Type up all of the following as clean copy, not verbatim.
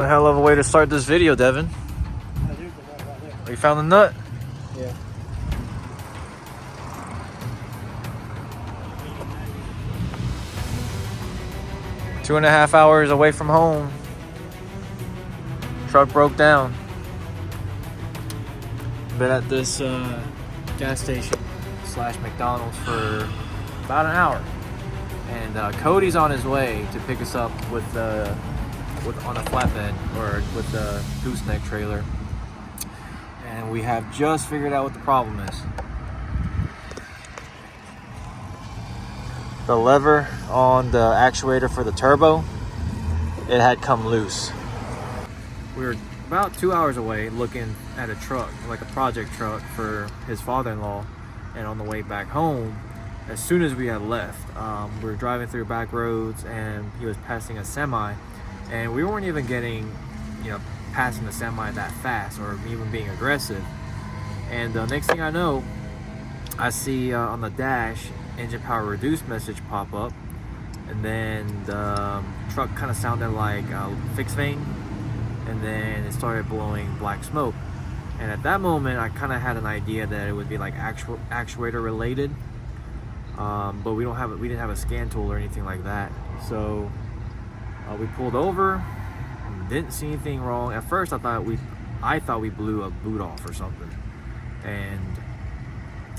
A hell of a way to start this video, Devin. You found the nut? Yeah. Two and a half hours away from home. Truck broke down. Been at this gas station / McDonald's for about an hour. And Cody's on his way to pick us up on a flatbed or with the gooseneck trailer. And we have just figured out what the problem is. The lever on the actuator for the turbo, it had come loose. We were about 2 hours away looking at a truck, like a project truck for his father-in-law. And on the way back home, as soon as we had left, we were driving through back roads and he was passing a semi, and we weren't even getting, passing the semi that fast or even being aggressive. And the next thing I know, I see on the dash, engine power reduced message pop up, and then the truck kind of sounded like fixed vane, and then it started blowing black smoke. And at that moment, I kind of had an idea that it would be like actuator related. But we didn't have a scan tool or anything like that. So we pulled over, didn't see anything wrong. At first I thought we blew a boot off or something, and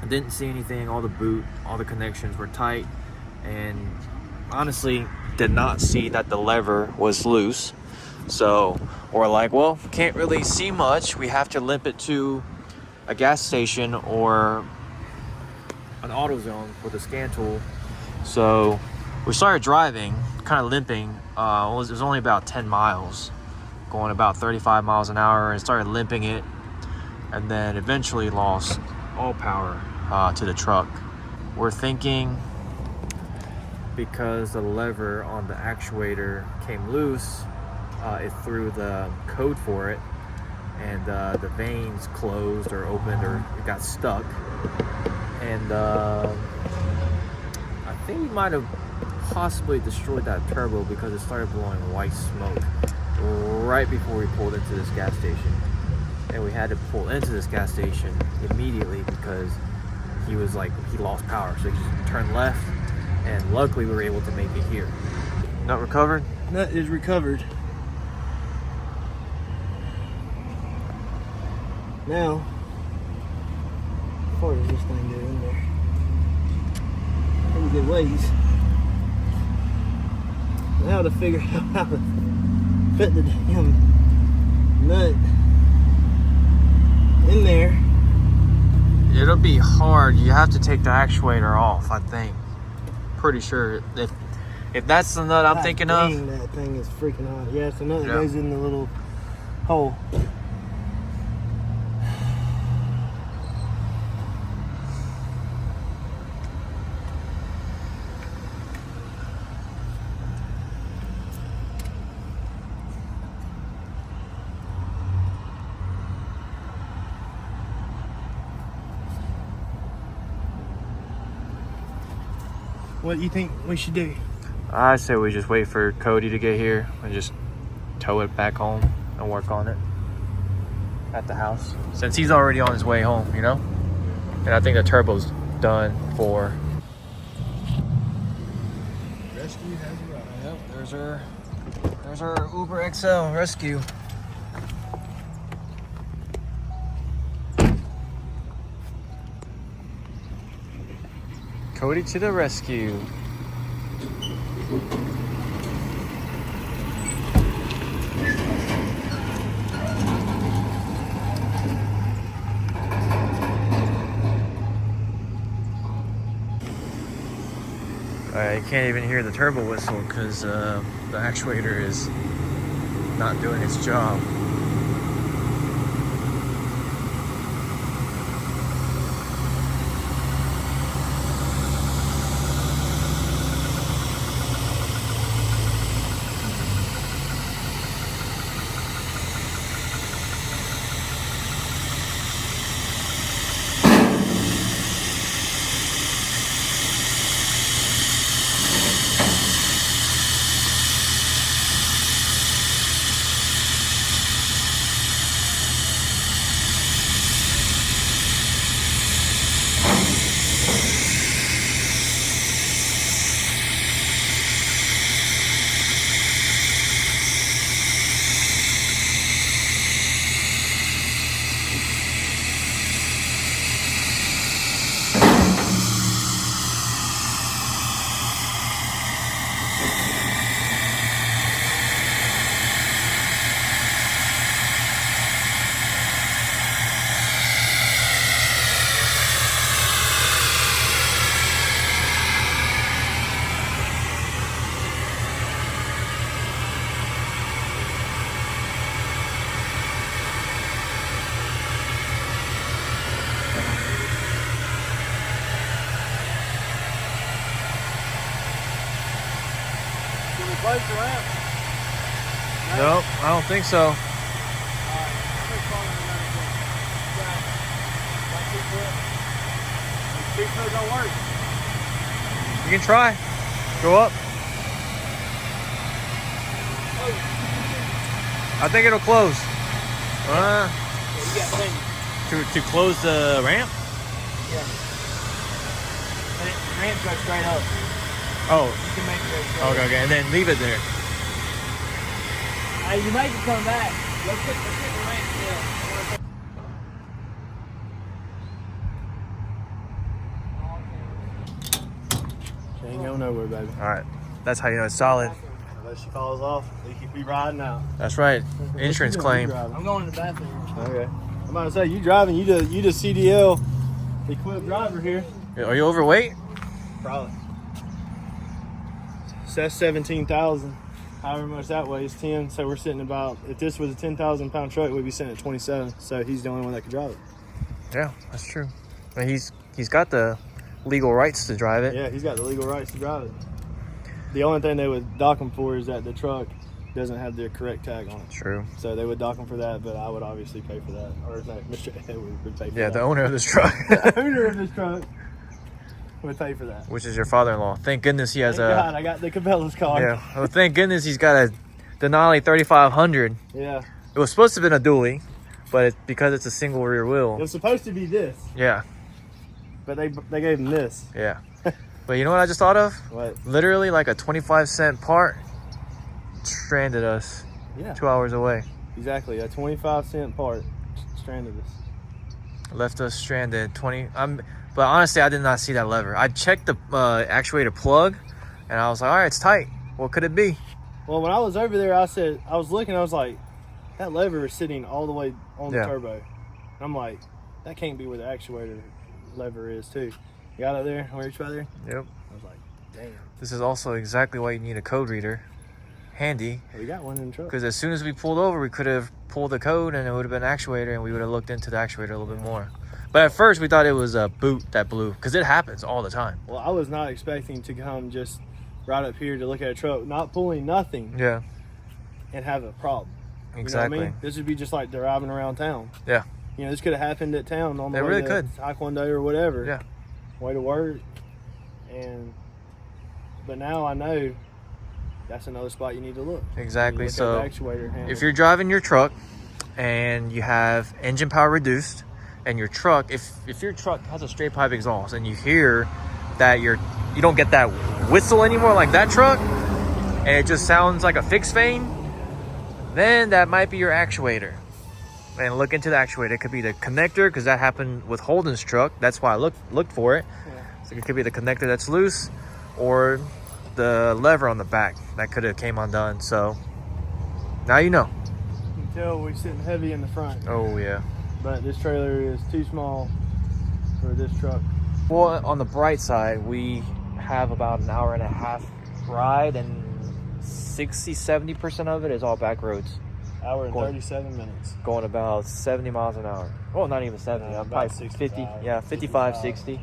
I didn't see anything. All the connections were tight, and honestly did not see that the lever was loose. So we're like, well, can't really see much. We have to limp it to a gas station or an AutoZone with a scan tool. So we started driving, kind of limping. It was only about 10 miles, going about 35 miles an hour, and started limping it, and then eventually lost all power to the truck. We're thinking because the lever on the actuator came loose, it threw the code for it, and the vanes closed or opened, or it got stuck. And I think we might have possibly destroyed that turbo because it started blowing white smoke right before we pulled into this gas station. And we had to pull into this gas station immediately because he lost power. So he just turned left, and luckily we were able to make it here. Nut recovered? Nut is recovered. Now, how far does this thing go in there? Pretty good ways. Now to figure out how to fit the damn nut in there. It'll be hard. You have to take the actuator off, I think. Pretty sure. If that's the nut I'm thinking of. That thing is freaking hot. Yeah, it's the nut that goes in the little hole. What do you think we should do? I say we just wait for Cody to get here and just tow it back home and work on it at the house, since he's already on his way home, And I think the turbo's done for. Rescue has arrived. Yep, there's our Uber XL rescue. Cody to the rescue. You can't even hear the turbo whistle because the actuator is not doing its job. close the ramp? Nope, I don't think so. Don't work. You can try. Go up. I think it'll close. You got plenty. To close the ramp? Yeah. And the ramp goes straight up. Oh. You can make it go straight up. Okay, and then leave it there. Hey, you make it come back. Let's get the ramp still. She ain't going nowhere, baby. All right. That's how you know it's solid. Unless she falls off, you can be riding out. That's right. Insurance claim. I'm going to the bathroom. Okay. I'm about to say, you driving, you the CDL equipped driver here. Are you overweight? Probably. So that's 17,000. However much that weighs, 10. So we're sitting about, if this was a 10,000 pound truck, we'd be sitting at 27. So he's the only one that can drive it. Yeah, that's true. But he's got the legal rights to drive it. Yeah, he's got the legal rights to drive it. The only thing they would dock him for is that the truck doesn't have the correct tag on it. True. So they would dock him for that, but I would obviously pay for that. Or no, Mr. Edward would pay for that. Yeah, the owner of this truck. The owner of this truck would pay for that. Which is your father-in-law. Thank goodness he has Thank God, I got the Cabela's car. Yeah. Well, thank goodness he's got a Denali 3500. Yeah. It was supposed to have been a dually, but because it's a single rear It wheel. was supposed to be this, Yeah. but they gave him this. Yeah. But you know what I just thought of? What? Literally like a 25-cent part stranded us Yeah. 2 hours away. Exactly. A 25-cent part stranded us. Left us stranded. But honestly, I did not see that lever. I checked the actuator plug, and I was like, all right, it's tight. What could it be? Well, when I was over there, I was looking, I was like, that lever is sitting all the way on the turbo. And I'm like, that can't be where the actuator lever is too. You got it there? Where you by there? Yep. I was like, damn. This is also exactly why you need a code reader. Handy. We got one in the truck. Because as soon as we pulled over, we could have pulled the code and it would have been actuator, and we would have looked into the actuator a little bit more. But at first, we thought it was a boot that blew, because it happens all the time. Well, I was not expecting to come just right up here to look at a truck, not pulling nothing. Yeah. And have a problem. Exactly. You know what I mean? This would be just like driving around town. Yeah. You know, this could have happened at town on the It way really to could. Taekwondo or whatever. Yeah. Way to work. But now I know that's another spot you need to look. Exactly. Look So at the actuator handle. if you're driving your truck and you have engine power reduced, and your truck, if your truck has a straight pipe exhaust and you hear that you don't get that whistle anymore like that truck, and it just sounds like a fixed vane, then that might be your actuator. And look into the actuator. It could be the connector, because that happened with Holden's truck. That's why I looked for it. Yeah. So it could be the connector that's loose, or the lever on the back that could have came undone. So now you know. You can tell we're sitting heavy in the front. Oh yeah. But this trailer is too small for this truck. Well, on the bright side, we have about an hour and a half ride, and 60-70% of it is all back roads. Hour and 37 minutes. Going about 70 miles an hour. Well, not even 70. I'm about probably 65, 50. Yeah, 55, 60.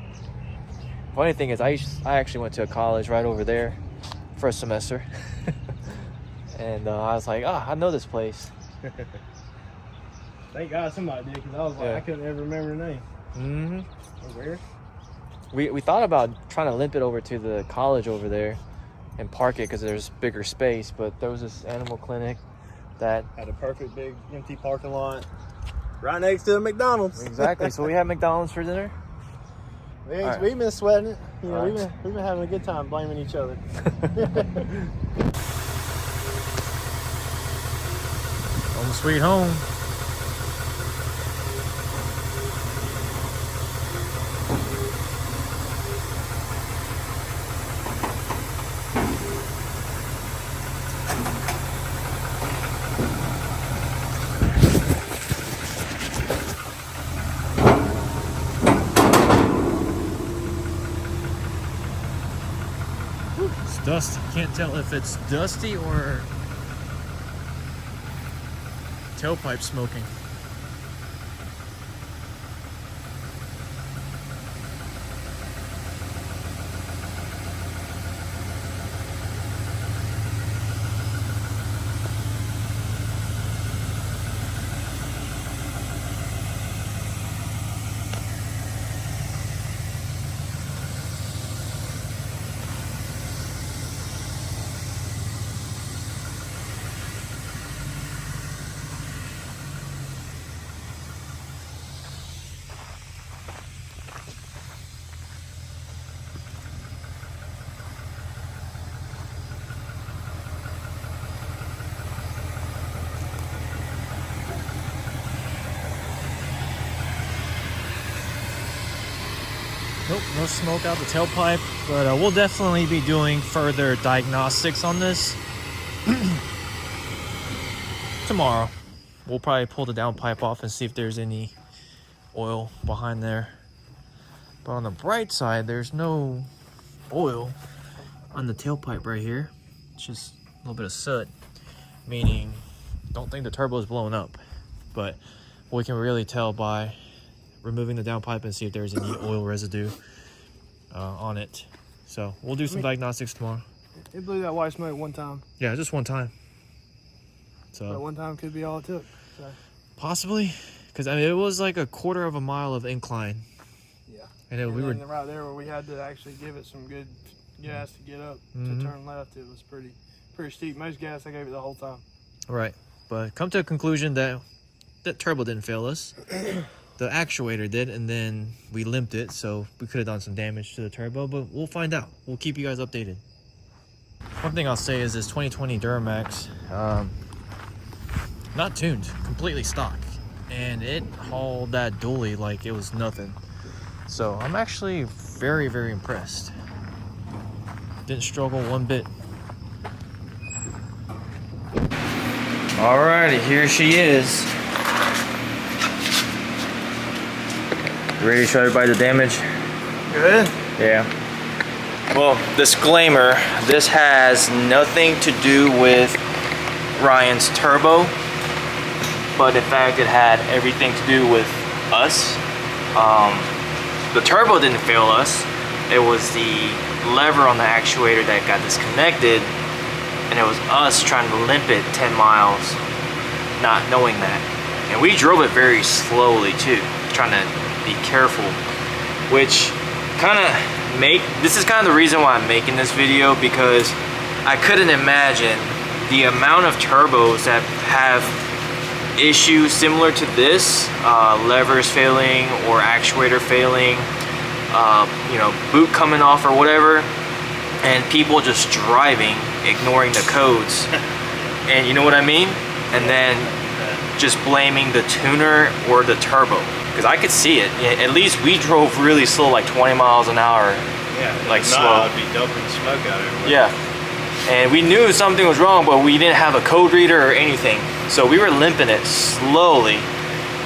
Funny thing is, I actually went to a college right over there for a semester. And I was like, I know this place. Thank God somebody did, because I was like, I couldn't ever remember the name. Mm-hmm. Where? We thought about trying to limp it over to the college over there and park it, because there's bigger space, but there was this animal clinic that had a perfect big empty parking lot right next to a McDonald's. Exactly. So we had McDonald's for dinner. We've been sweating it. You know, Right. we've been having a good time blaming each other. Home sweet home. It's dusty. Can't tell if it's dusty or tailpipe smoking. Nope, no smoke out the tailpipe, but we'll definitely be doing further diagnostics on this tomorrow. We'll probably pull the downpipe off and see if there's any oil behind there. But on the bright side, there's no oil on the tailpipe right here. It's just a little bit of soot, meaning don't think the turbo is blowing up. But we can really tell by removing the downpipe and see if there's any oil residue on it. So we'll do some diagnostics tomorrow. It blew that white smoke one time. Yeah, just one time. So that one time could be all it took. So. Possibly, because I mean it was like a quarter of a mile of incline. Yeah. And we were right there where we had to actually give it some good gas to get up to turn left. It was pretty steep. Most gas I gave it the whole time. Right, but come to a conclusion that that turbo didn't fail us. The actuator did, and then we limped it, so we could have done some damage to the turbo, but we'll find out. We'll keep you guys updated. One thing I'll say is this 2020 Duramax, not tuned, completely stock, and it hauled that dually like it was nothing. So I'm actually very, very impressed. Didn't struggle one bit. Alrighty, here she is. Ready to show everybody the damage? Good? Yeah. Well, disclaimer, this has nothing to do with Ryan's turbo, but in fact it had everything to do with us. The turbo didn't fail us. It was the lever on the actuator that got disconnected, and it was us trying to limp it 10 miles, not knowing that. And we drove it very slowly too, trying to be careful, which this is kind of the reason why I'm making this video, because I couldn't imagine the amount of turbos that have issues similar to this, levers failing or actuator failing, you know, boot coming off or whatever, and people just driving, ignoring the codes, and you know what I mean? And then just blaming the tuner or the turbo. Because I could see it. At least we drove really slow, like 20 miles an hour. Yeah, like if slow. not, I'd be dumping smoke out everywhere. Yeah. And we knew something was wrong, but we didn't have a code reader or anything. So we were limping it slowly.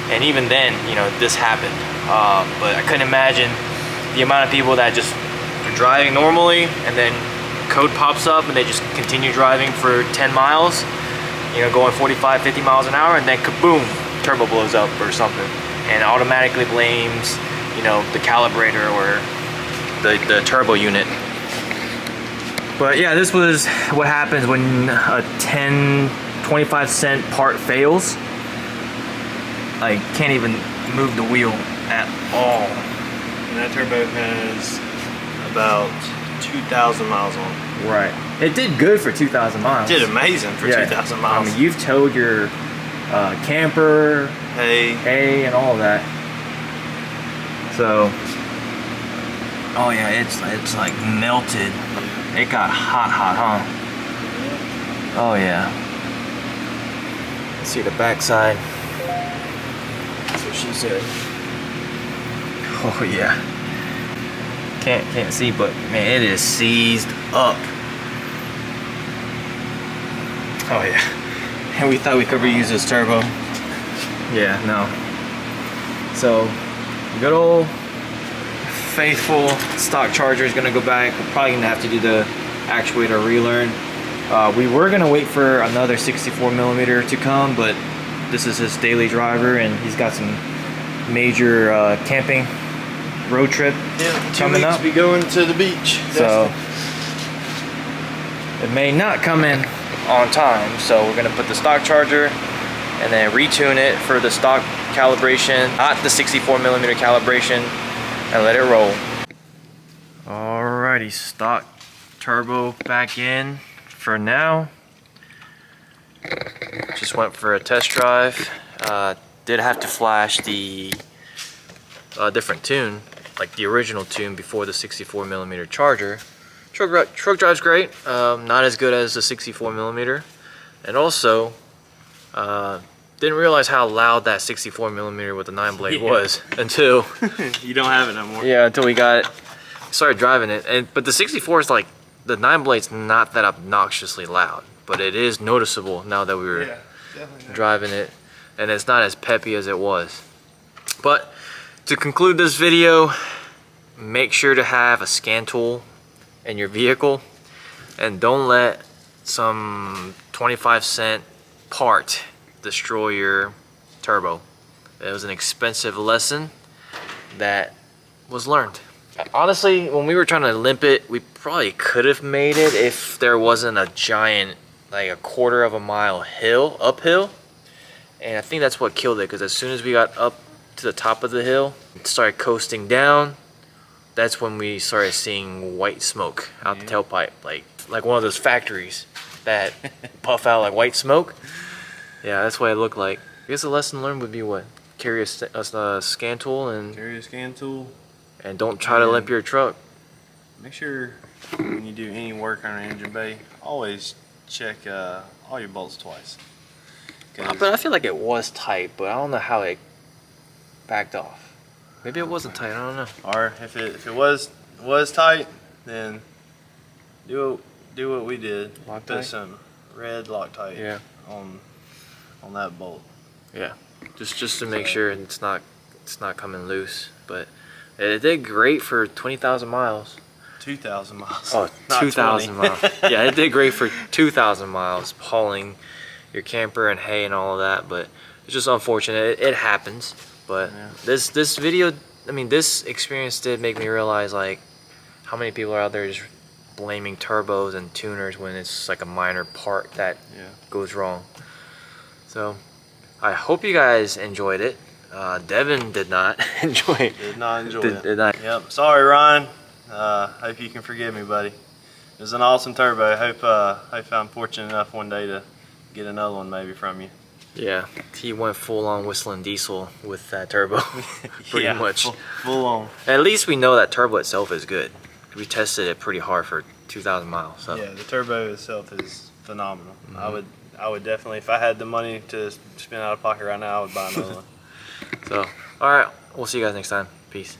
And even then, you know, this happened. But I couldn't imagine the amount of people that just are driving normally and then code pops up and they just continue driving for 10 miles, you know, going 45, 50 miles an hour, and then kaboom, turbo blows up or something. And automatically blames, you know, the calibrator or the turbo unit. But yeah, this was what happens when a 10, 25 cent part fails. I can't even move the wheel at all. And that turbo has about 2,000 miles on it. Right. It did good for 2,000 miles. It did amazing for 2,000 miles. I mean, you've towed your camper, hay, and all of that. So, oh yeah, it's like melted. It got hot, huh? Oh yeah. Let's see the backside. That's what she said. Oh yeah. Can't see, but man, it is seized up. Oh yeah. And we thought we could reuse this turbo. Yeah, no. So, good old faithful stock charger is gonna go back. We're probably gonna have to do the actuator relearn. We were gonna wait for another 64mm to come, but this is his daily driver and he's got some major camping road trip coming up. Be going to the beach. So it may not come in on time, so we're gonna put the stock charger and then retune it for the stock calibration, not the 64mm calibration, and let it roll. Alrighty, stock turbo back in for now. Just went for a test drive. Did have to flash the different tune, like the original tune before the 64mm charger. Truck drive's great, not as good as the 64mm, and also didn't realize how loud that 64 millimeter with the 9 blade was until you don't have it no more. Yeah, until we started driving it. But the 64 is like, the 9 blade's not that obnoxiously loud, but it is noticeable now that we were driving it, and it's not as peppy as it was. But to conclude this video, make sure to have a scan tool in your vehicle, and don't let some 25-cent part destroy your turbo. It was an expensive lesson that was learned. Honestly, when we were trying to limp it, we probably could have made it if there wasn't a giant, like a 1/4 of a mile uphill. And I think that's what killed it, because as soon as we got up to the top of the hill, started coasting down, that's when we started seeing white smoke out the tailpipe, like one of those factories that puff out like white smoke. Yeah, that's what it looked like. I guess the lesson learned would be what? Carry a scan tool and don't try to limp your truck. Make sure when you do any work on an engine bay, always check all your bolts twice. But I feel like it was tight, but I don't know how it backed off. Maybe it wasn't tight, I don't know. Or if it was tight, then do what we did. Put some red Loctite on that bolt. Yeah, just to make sure it's not coming loose. But it did great for 20,000 miles. 2,000 miles. Oh, 2,000 miles. Yeah, it did great for 2,000 miles, hauling your camper and hay and all of that. But it's just unfortunate. It happens. But this video, I mean, this experience did make me realize like how many people are out there just blaming turbos and tuners when it's like a minor part that goes wrong. So I hope you guys enjoyed it. Devin did not enjoy it. Did not enjoy it. Did not. Yep. Sorry, Ryan. Hope you can forgive me, buddy. It was an awesome turbo. Hope I'm fortunate enough one day to get another one maybe from you. Yeah, he went full on whistling diesel with that turbo. Pretty much. Full on. At least we know that turbo itself is good. We tested it pretty hard for 2,000 miles. So. Yeah, the turbo itself is phenomenal. I would definitely, if I had the money to spend out of pocket right now, I would buy another one. So, all right, we'll see you guys next time. Peace.